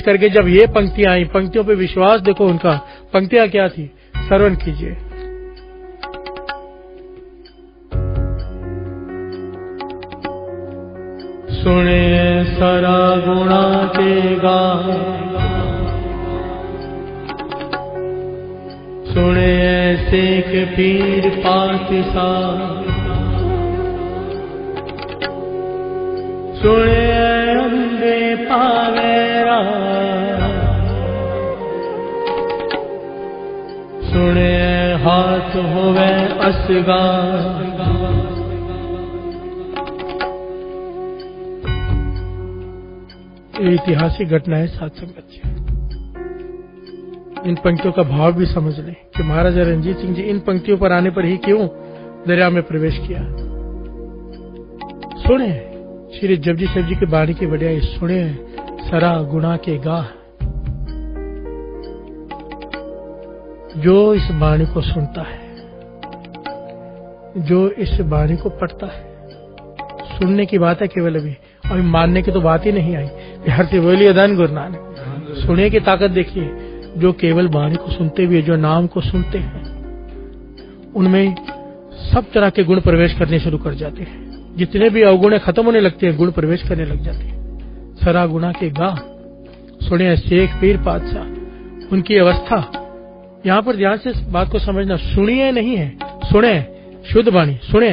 करके जब ये पंक्तियां आई, पंक्तियों पे विश्वास देखो उनका, पंक्तियां क्या थी, श्रवण कीजिए। सुने सरा गुणा के गा, सुने शेख पीर पातसा, सुने अंधे पावेरा, सुने हाथ होवे असगा। ये ऐतिहासिक घटना है साथ संगत जी। इन पंक्तियों का भाव भी समझ लें कि महाराजा रणजीत सिंह जी इन पंक्तियों पर आने पर ही क्यों दरिया में प्रवेश किया। सुने श्री जपजी साहिब जी की बाणी की बढ़िया, सुने सरा गुणा के गा। जो इस बाणी को सुनता है, जो इस बाणी को पढ़ता है, सुनने की बात है केवल, अभी मानने की तो बात ही नहीं आई। हर से बोलिए धन गुरु नानक। सुने की ताकत देखिए, जो केवल बाणी को सुनते हुए, जो नाम को सुनते हैं, उनमें सब तरह के गुण प्रवेश करने शुरू कर जाते हैं। जितने भी अवगुण खत्म होने लगते हैं, गुण प्रवेश करने लग जाते हैं। सरा गुणा के गा, सुने शेख पीर पातशाह, उनकी अवस्था। यहाँ पर ध्यान से बात को समझना, सुनिए नहीं है, सुने, शुद्ध बाणी, सुने,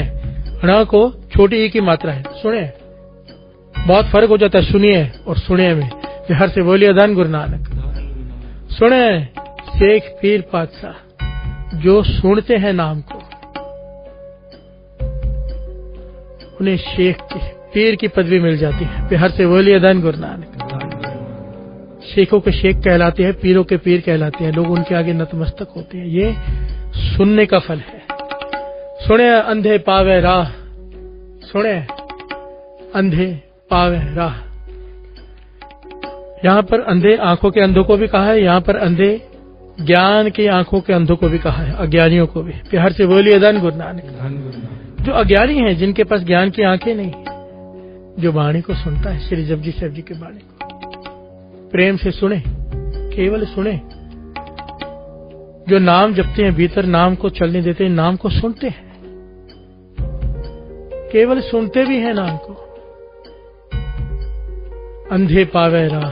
ण को छोटी ई की मात्रा है, सुने। बहुत फर्क हो जाता है सुनिए और सुने में। हर से बोलिए धन गुरु नानक। सुने शेख पीर पातशाह, जो सुनते हैं नाम को, उन्हें शेख की, पीर की पदवी मिल जाती है। हर से बोलिए धन गुरु नानक। शेखों के शेख कहलाते हैं, पीरों के पीर कहलाते हैं, लोग उनके आगे नतमस्तक होते हैं। ये सुनने का फल है। सुने अंधे पावे राह, सुने अंधे पावे राह। यहाँ पर अंधे आंखों के अंधों को भी कहा है, यहाँ पर अंधे ज्ञान की आंखों के अंधों को भी कहा है, अज्ञानियों को भी। प्यार से बोलिए धन गुरु नानक। जो अज्ञानी है, जिनके पास ज्ञान की आंखें नहीं, जो वाणी को सुनता है, श्री जपजी साहिब जी की वाणी को प्रेम से सुने, केवल सुने। जो नाम जपते हैं, भीतर नाम को चलने देते हैं, नाम को सुनते हैं, केवल सुनते भी हैं नाम को। अंधे पावे राह,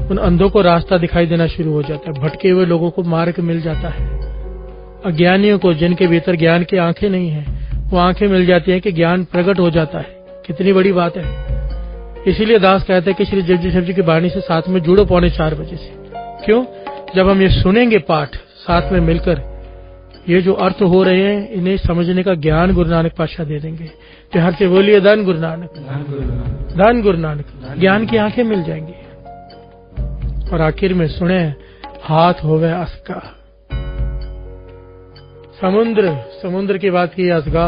उन अंधों को रास्ता दिखाई देना शुरू हो जाता है। भटके हुए लोगों को मार्ग मिल जाता है। अज्ञानियों को, जिनके भीतर ज्ञान की आंखें नहीं है, वो आंखें मिल जाती हैं कि ज्ञान प्रकट हो जाता है। कितनी बड़ी बात है। इसीलिए दास कहते हैं कि श्री जपजी साहिब जी की वाणी से साथ में जुड़ो 4:45 बजे से। क्यों? जब हम ये सुनेंगे पाठ साथ में मिलकर, ये जो अर्थ हो रहे हैं, इन्हें समझने का ज्ञान गुरु नानक पातशाह दे देंगे। तो हर से बोलिए धन गुरु नानक, धन गुरु नानक। ज्ञान की आंखें मिल जाएंगी। और आखिर में सुने हाथ होवे असगा। समुद्र, समुद्र की बात की असगा।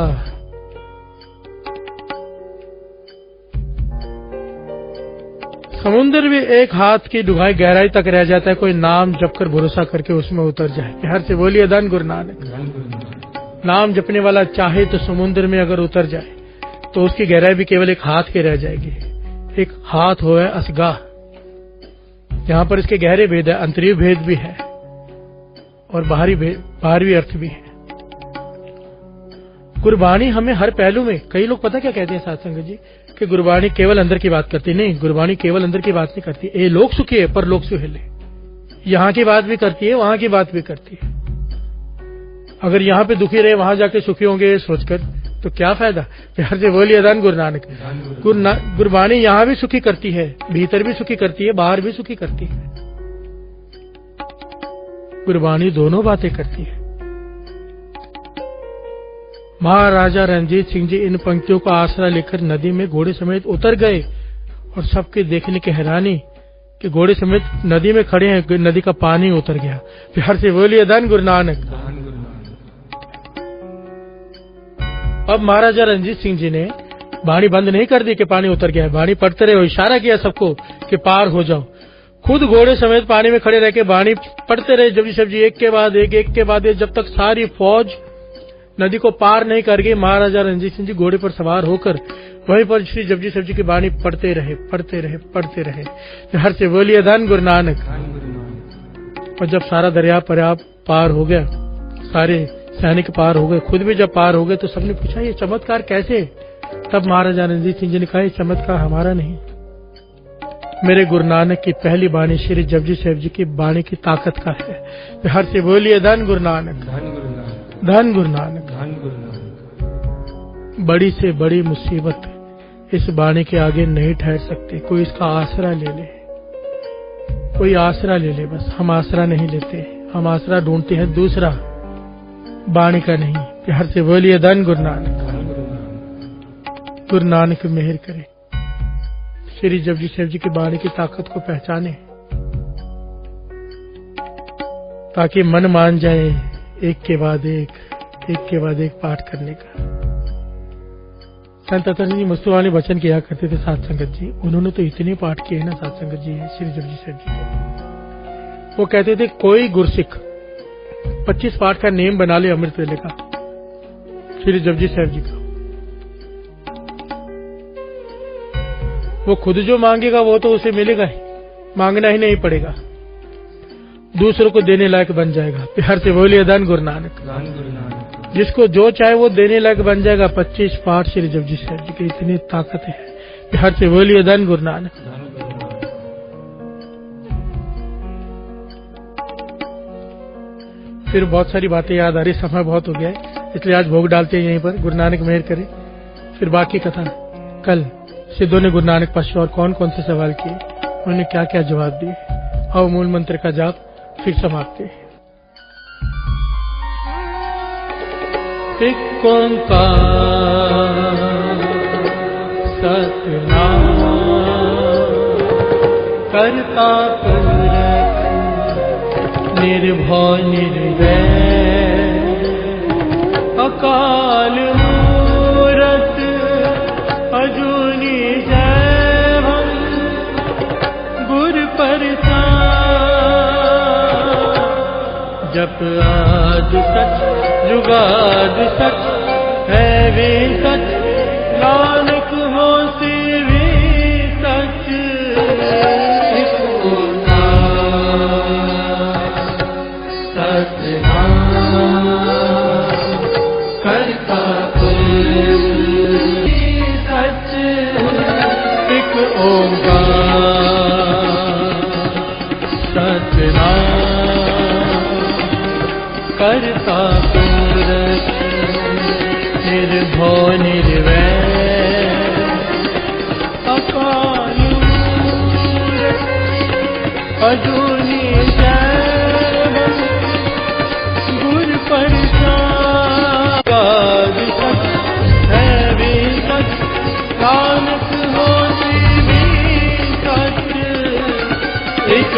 समुद्र भी एक हाथ की डुंगाई गहराई तक रह जाता है, कोई नाम जप कर भरोसा करके उसमें उतर जाए। हर से बोलिए धन गुरु नानक। नाम जपने वाला चाहे तो समुद्र में अगर उतर जाए तो उसकी गहराई भी केवल एक हाथ की रह जाएगी। एक हाथ हो है असगा। यहाँ पर इसके गहरे भेद है, अंतरीय भेद भी है और बाहरी अर्थ भी है। गुरबाणी हमें हर पहलू में, कई लोग पता क्या कहते हैं साथ संगत जी, कि गुरबाणी केवल अंदर की बात करती। नहीं, गुरबाणी केवल अंदर की बात नहीं करती। ए लोग सुखी है पर लोग सुहेले। यहाँ की बात भी करती है, वहां की बात भी करती है। अगर यहाँ पे दुखी रहे, वहां जाके सुखी होंगे सोचकर, तो क्या फायदा। प्यार से बोलिए धन गुरु नानक। गुरबाणी यहाँ भी सुखी करती है, भीतर भी सुखी करती है, बाहर भी सुखी करती है। गुरबाणी दोनों बातें करती है। महाराजा रणजीत सिंह जी इन पंक्तियों का आसरा लेकर नदी में घोड़े समेत उतर गए और सबके देखने की हैरानी कि घोड़े समेत नदी में खड़े हैं, नदी का पानी उतर गया। प्यार से बोलिए धन गुरु नानक। अब महाराजा रणजीत सिंह जी ने वाणी बंद नहीं कर दी कि पानी उतर गया है। वाणी पढ़ते रहे, इशारा किया सबको कि पार हो जाओ। खुद घोड़े समेत पानी में खड़े रह के वाणी पढ़ते रहे जपजी साहिब जी, एक के बाद एक, जब तक सारी फौज नदी को पार नहीं कर गई। महाराजा रणजीत सिंह जी घोड़े पर सवार होकर वहीं पर श्री जपजी साहब जी की बाणी पढ़ते रहे पढ़ते रहे पढ़ते रहे। हर से बोलिए धन गुरु नानक। और जब सारा दरिया पार हो गया, सारे सैनिक पार हो गए, खुद भी जब पार हो गए तो सबने पूछा ये चमत्कार कैसे? तब महाराजा रणजीत सिंह जी ने कहा ये चमत्कार हमारा नहीं, मेरे गुरु नानक की पहली बाणी श्री जपजी साहब जी की बाणी की ताकत का है। हर से बोलिए धन गुरु नानक, धन गुरु नानक, धन गुरु नानक। बड़ी से बड़ी मुसीबत इस बाणी के आगे नहीं ठहर सकती। कोई इसका आसरा ले ले, कोई आसरा ले ले, बस हम आसरा नहीं लेते, हम आसरा ढूंढते हैं दूसरा, बाणी का नहीं। हर से बोलिए धन गुरु नानक। गुरु नानक मेहर करे, श्री जपजी साहब जी की बाणी की ताकत को पहचाने, ताकि मन मान जाए एक के बाद एक पाठ करने का। संत अतुल जी मुस्तवानी वचन किया करते थे साध संगत जी, उन्होंने तो इतने पाठ किए ना साध संगत जी श्री जपजी साहब जी के। वो कहते थे कोई गुरसिख 25 पाठ का नेम बना ले अमृत वेले का, श्री जपजी साहब जी का, वो खुद जो मांगेगा वो तो उसे मिलेगा ही, मांगना ही नहीं पड़ेगा, दूसरों को देने लायक बन जाएगा। प्यार से बोलिए धन गुरु नानक। जिसको जो चाहे वो देने लायक बन जाएगा। 25 पाठ श्री जपजी साहब जी की इतनी ताकत है। प्यार से बोलिए धन गुरु नानक। फिर बहुत सारी बातें याद आ रही, समय बहुत हो गया है, इसलिए आज भोग डालते हैं यहीं पर। गुरु नानक मेहर करे। फिर बाकी कथा कल। सिद्धों ने गुरु नानक पास और कौन कौन से सवाल किए, उन्होंने क्या क्या जवाब दिए। आओ मूल मंत्र का जाप फिर समाप्ति। एक ओंकार सतनाम करता पुरख निर्भय निर्वैर अकाल मूरत अजूनी जैवं गुरु प्रसाद। जप आदि सच जुगाद सच है वे सच, नानक हो से वे सच। सतनाम करता सच, एक ओंकार सतनाम करता पुरख निर्भय निर्वैर अकाल मूरत अजूनी जैवं गुरु प्रसाद। सच है वे सच, नानक होते भी सच। एक